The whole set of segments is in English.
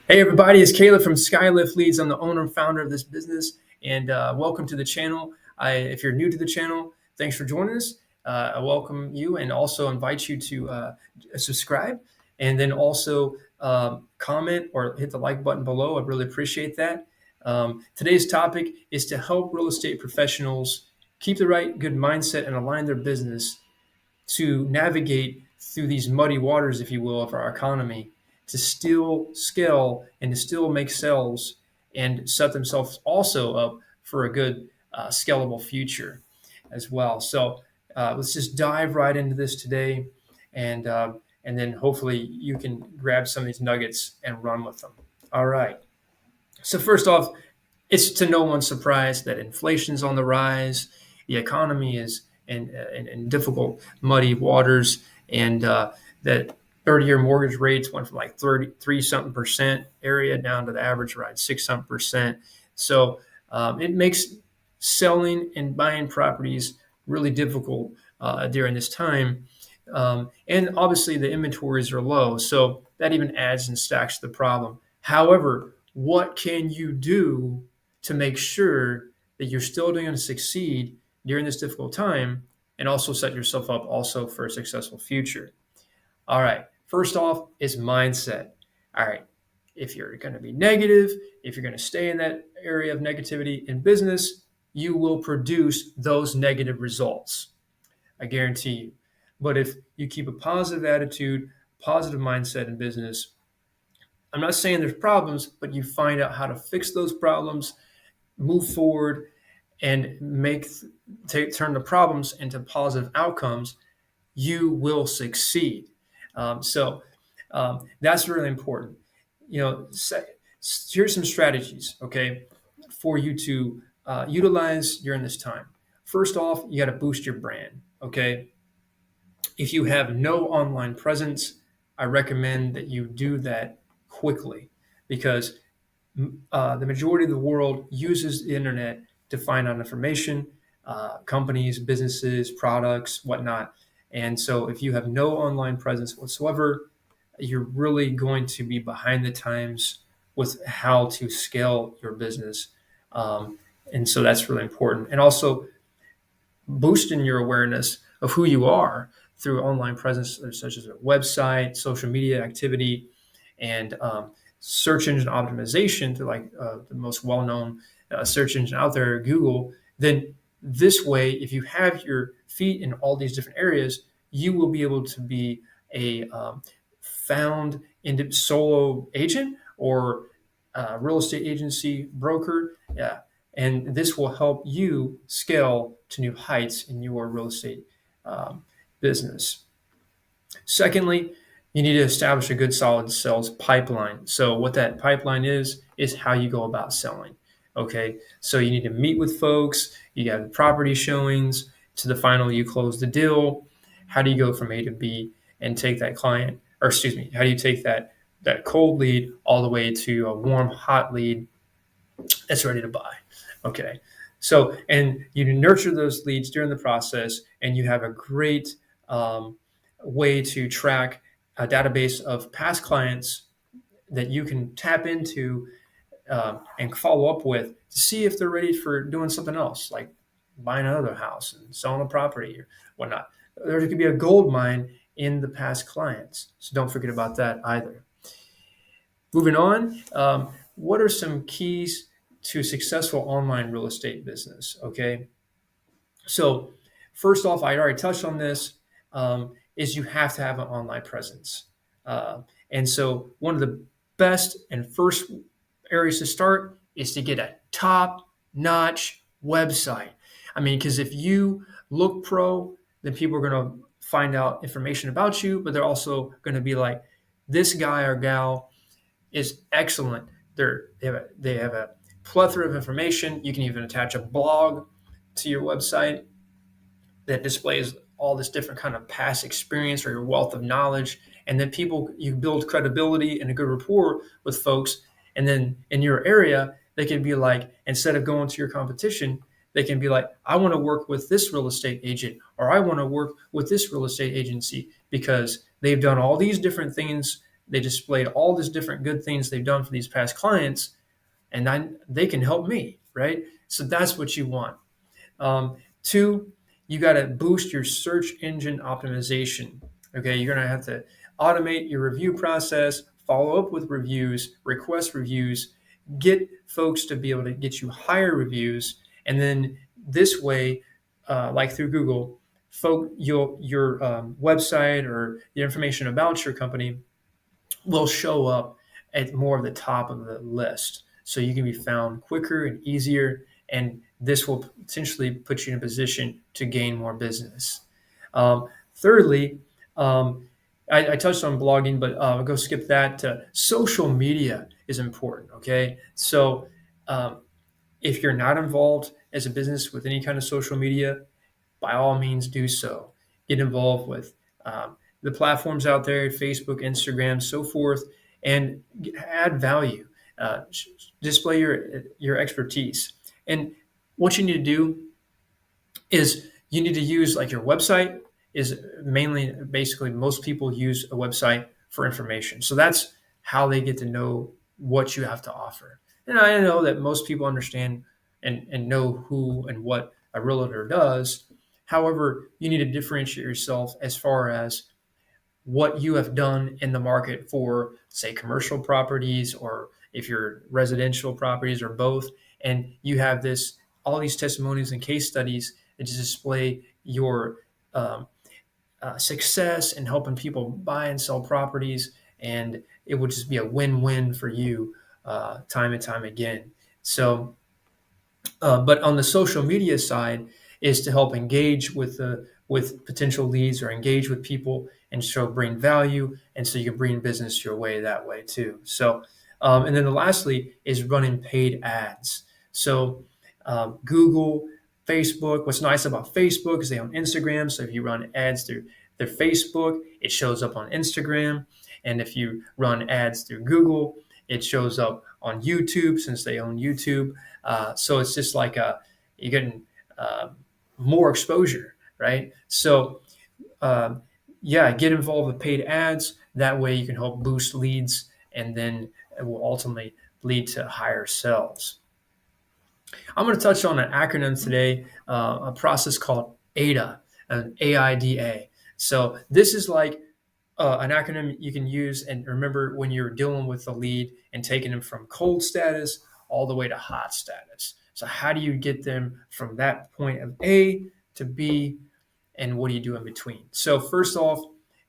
Hey everybody, it's Caleb from Skylift Leads. I'm the owner and founder of this business, and welcome to the channel. If you're new to the channel, thanks for joining us. I welcome you and also invite you to subscribe, and then also comment or hit the like button below. I really appreciate that. Today's topic is to help real estate professionals keep the right good mindset and align their business to navigate through these muddy waters, if you will, of our economy, to still scale and to still make sales and set themselves also up for a good scalable future as well. So let's just dive right into this today, and and then hopefully you can grab some of these nuggets and run with them. All right. So first off, it's to no one's surprise that inflation's on the rise. The economy is in difficult, muddy waters, and that 30-year mortgage rates went from like 33 something percent area down to the average around 6 something percent. So it makes selling and buying properties really difficult during this time. And obviously, the inventories are low, so that even adds and stacks the problem. However, what can you do to make sure that you're still going to succeed during this difficult time and also set yourself up also for a successful future? All right. First off is mindset. All right. If you're going to be negative, if you're going to stay in that area of negativity in business, you will produce those negative results. I guarantee you. But if you keep a positive attitude, positive mindset in business, I'm not saying there's problems, but you find out how to fix those problems, move forward, and turn the problems into positive outcomes, you will succeed. That's really important. You know, here's some strategies, okay, for you to utilize during this time. First off, you got to boost your brand, okay? If you have no online presence, I recommend that you do that quickly because the majority of the world uses the internet to find out information, companies, businesses, products, whatnot. And so if you have no online presence whatsoever, you're really going to be behind the times with how to scale your business. And so that's really important. And also, boosting your awareness of who you are through online presence such as a website, social media activity, and search engine optimization to like the most well-known search engine out there, Google. Then this way, if you have your feet in all these different areas, you will be able to be a found solo agent or real estate agency broker. Yeah, and this will help you scale to new heights in your real estate business. Secondly, you need to establish a good solid sales pipeline. So what that pipeline is how you go about selling. Okay, so you need to meet with folks, you got property showings, to the final you close the deal. How do you go from A to B and take that client, or excuse me, how do you take that cold lead all the way to a warm hot lead that's ready to buy? Okay, so and you nurture those leads during the process, and you have a great way to track a database of past clients that you can tap into and follow up with to see if they're ready for doing something else, like buying another house and selling a property or whatnot. There could be a gold mine in the past clients, so don't forget about that either. Moving on, what are some keys to a successful online real estate business? Okay, so first off, I already touched on this, is you have to have an online presence. And so one of the best and first areas to start is to get a top-notch website. I mean, because if you look pro, then people are going to find out information about you, but they're also going to be like, this guy or gal is excellent. They have a plethora of information. You can even attach a blog to your website that displays all this different kind of past experience or your wealth of knowledge. And then you build credibility and a good rapport with folks. And then in your area, they can be like, instead of going to your competition, they can be like, I want to work with this real estate agent, or I want to work with this real estate agency because they've done all these different things they displayed all these different good things they've done for these past clients, and they can help me, right? So that's what you want. Two, you got to boost your search engine optimization. Okay, you're going to have to automate your review process, follow up with reviews, request reviews, get folks to be able to get you higher reviews, and then this way, like through Google, your website or the information about your company will show up at more of the top of the list. So you can be found quicker and easier, and this will potentially put you in a position to gain more business. Thirdly, I touched on blogging, but I'll go skip that. Social media is important. Okay, so um, if you're not involved as a business with any kind of social media, by all means do so. Get involved with the platforms out there, Facebook, Instagram, so forth, and add value. Display your expertise. And what you need to do is you need to use like your website is mainly basically most people use a website for information. So that's how they get to know what you have to offer. And I know that most people understand and know who and what a realtor does. However, you need to differentiate yourself as far as what you have done in the market for, say, commercial properties, or if you're residential properties, or both. And you have all these testimonies and case studies that display your success in helping people buy and sell properties. And it would just be a win-win for you time and time again. So but on the social media side is to help engage with potential leads, or engage with people and show bring value, and so you can bring business your way that way too. So and then lastly is running paid ads. So Google, Facebook. What's nice about Facebook is they own Instagram. So if you run ads through their Facebook, it shows up on Instagram, and if you run ads through Google, it shows up on YouTube since they own YouTube. So it's just like you're getting uh, more exposure, right? So uh, yeah, get involved with paid ads. That way you can help boost leads, and then it will ultimately lead to higher sales. I'm going to touch on an acronym today, a process called AIDA, an AIDA. So this is like an acronym you can use and remember when you're dealing with the lead and taking them from cold status all the way to hot status. So how do you get them from that point of A to B, and what do you do in between? So first off,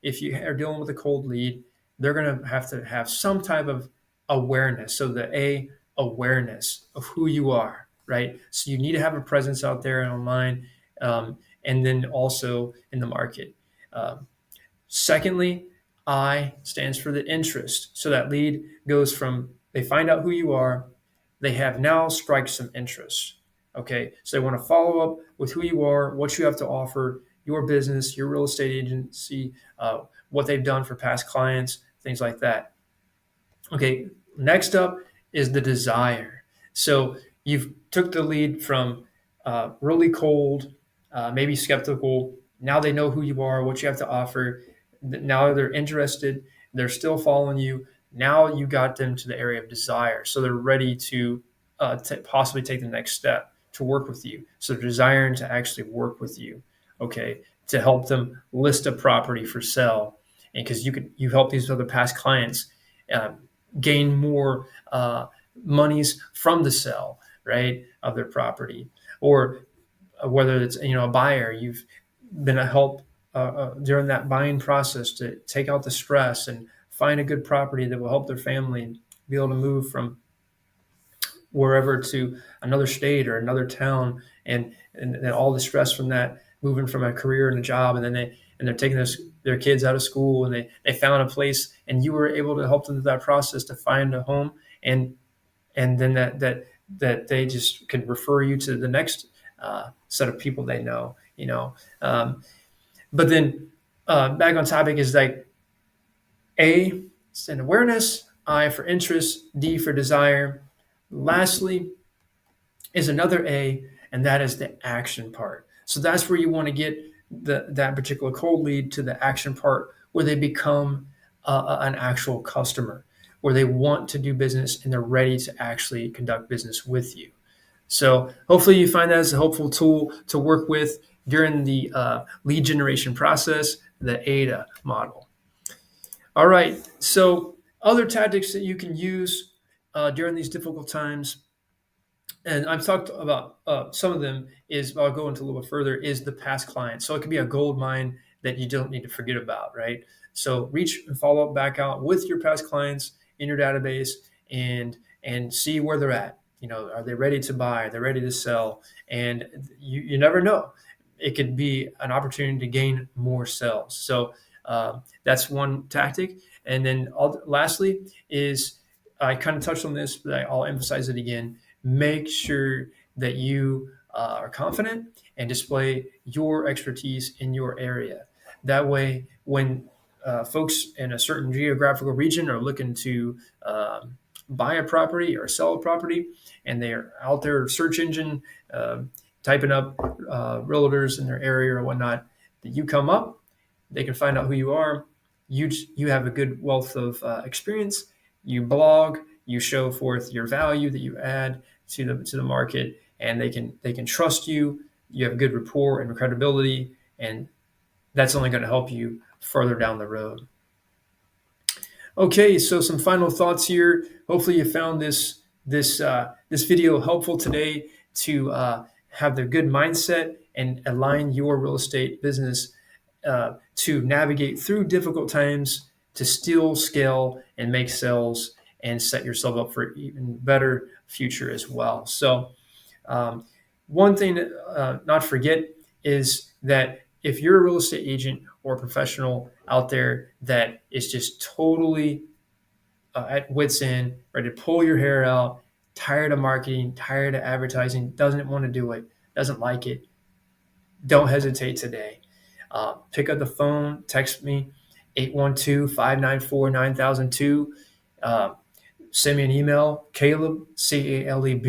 if you are dealing with a cold lead, they're going to have some type of awareness. So the A, awareness of who you are, right? So you need to have a presence out there and online, and then also in the market. Um, Secondly, I stands for the interest. So that lead goes from they find out who you are, they have now strike some interest. Okay, so they want to follow up with who you are, what you have to offer, your business, your real estate agency, what they've done for past clients, things like that. Okay, next up is the desire. So you've took the lead from really cold, maybe skeptical. Now they know who you are, what you have to offer. Now they're interested. They're still following you. Now you got them to the area of desire. So they're ready to possibly take the next step to work with you. So they're desiring to actually work with you, okay, to help them list a property for sale. And because you help these other past clients um, gain more monies from the sale, right, of their property, or whether it's a buyer, you've been a help during that buying process to take out the stress and find a good property that will help their family be able to move from wherever to another state or another town, and all the stress from that, moving from a career and a job, and then they're taking their kids out of school, and they found a place, and you were able to help them through that process to find a home, and then that they just could refer you to the next set of people they know, but then back on topic is like A is an awareness, I for interest, D for desire. Lastly is another A, and that is the action part. So that's where you want to get that particular cold lead to the action part where they become an actual customer, where they want to do business and they're ready to actually conduct business with you. So hopefully you find that as a helpful tool to work with during the lead generation process, the ADA model. All right. So other tactics that you can use during these difficult times, and I've talked about some of them, is I'll go into a little bit further, is the past client. So it can be a gold mine that you don't need to forget about, right? So reach and follow up back out with your past clients in your database and see where they're at. Are they ready to buy? Are they ready to sell? And you never know. It could be an opportunity to gain more sales. So that's one tactic. And then lastly is, I kind of touched on this, but I'll emphasize it again. Make sure that you are confident and display your expertise in your area. That way, when folks in a certain geographical region are looking to buy a property or sell a property, and they're out there search engine typing up realtors in their area or whatnot, that you come up, they can find out who you are. You have a good wealth of experience. You blog, you show forth your value that you add to the market, and they can trust you. You have good rapport and credibility, and that's only going to help you further down the road. Okay, so some final thoughts here. Hopefully, you found this video helpful today to have the good mindset and align your real estate business to navigate through difficult times, to still scale and make sales and set yourself up for an even better future as well. So, one thing not forget is that if you're a real estate agent or a professional out there that is just totally at wit's end, ready to pull your hair out, tired of marketing, tired of advertising, doesn't want to do it, doesn't like it, don't hesitate today. Pick up the phone, text me, 812-594-9002. Send me an email, Caleb, Caleb,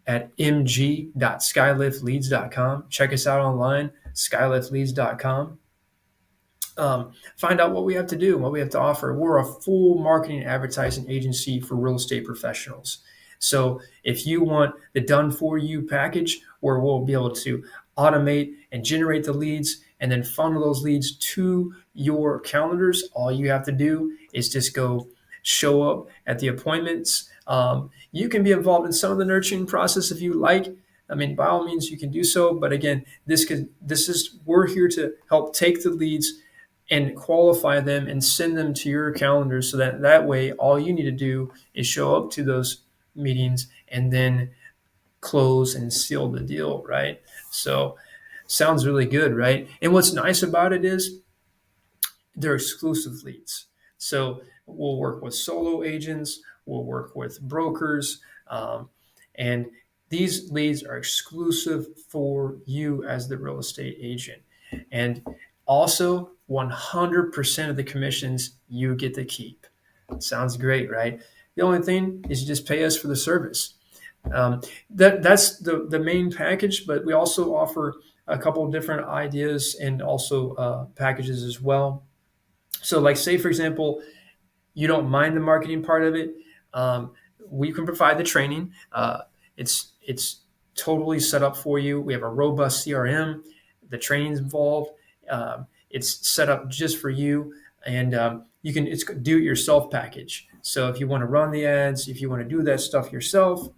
at mg.skyliftleads.com. Check us out online, skyliftleads.com. Find out what we have to do, what we have to offer. We're a full marketing advertising agency for real estate professionals. So if you want the done for you package, where we'll be able to automate and generate the leads and then funnel those leads to your calendars, all you have to do is just go show up at the appointments. You can be involved in some of the nurturing process if you like. I mean, by all means, you can do so. But again, we're here to help take the leads and qualify them and send them to your calendar, so that way all you need to do is show up to those meetings and then close and seal the deal, right? So sounds really good, right? And what's nice about it is they're exclusive leads. So we'll work with solo agents, we'll work with brokers, and these leads are exclusive for you as the real estate agent. And also, 100% of the commissions you get to keep. Sounds great, right? The only thing is you just pay us for the service. That's the main package, but we also offer a couple of different ideas and also packages as well. So, like, say, for example, you don't mind the marketing part of it. We can provide the training. It's totally set up for you. We have a robust CRM. The training's involved. It's set up just for you, and it's do-it-yourself package. So if you want to run the ads, if you want to do that stuff yourself,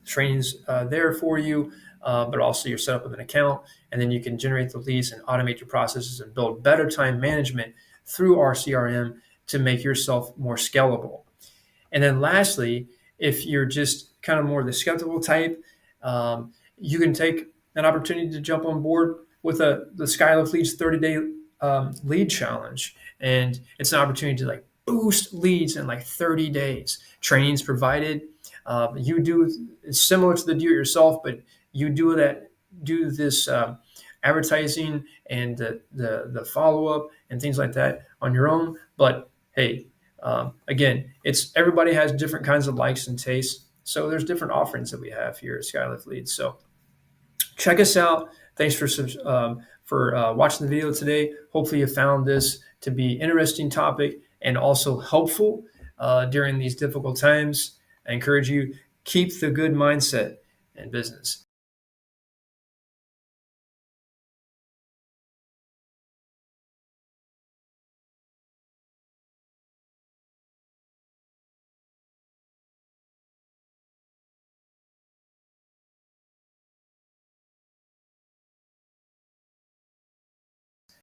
training's there for you. But also you're set up with an account, and then you can generate the leads and automate your processes and build better time management through our CRM to make yourself more scalable. And then lastly, if you're just kind of more the skeptical type, you can take an opportunity to jump on board with the Skylift Leads 30-day lead challenge. And it's an opportunity to boost leads in 30 days. Training's provided. You do, it's similar to the do-it-yourself, but you do this advertising and the follow-up and things like that on your own. But hey, again, everybody has different kinds of likes and tastes. So there's different offerings that we have here at Skylift Leads. So check us out. Thanks for watching the video today. Hopefully, you found this to be interesting topic and also helpful during these difficult times. I encourage you, keep the good mindset in business.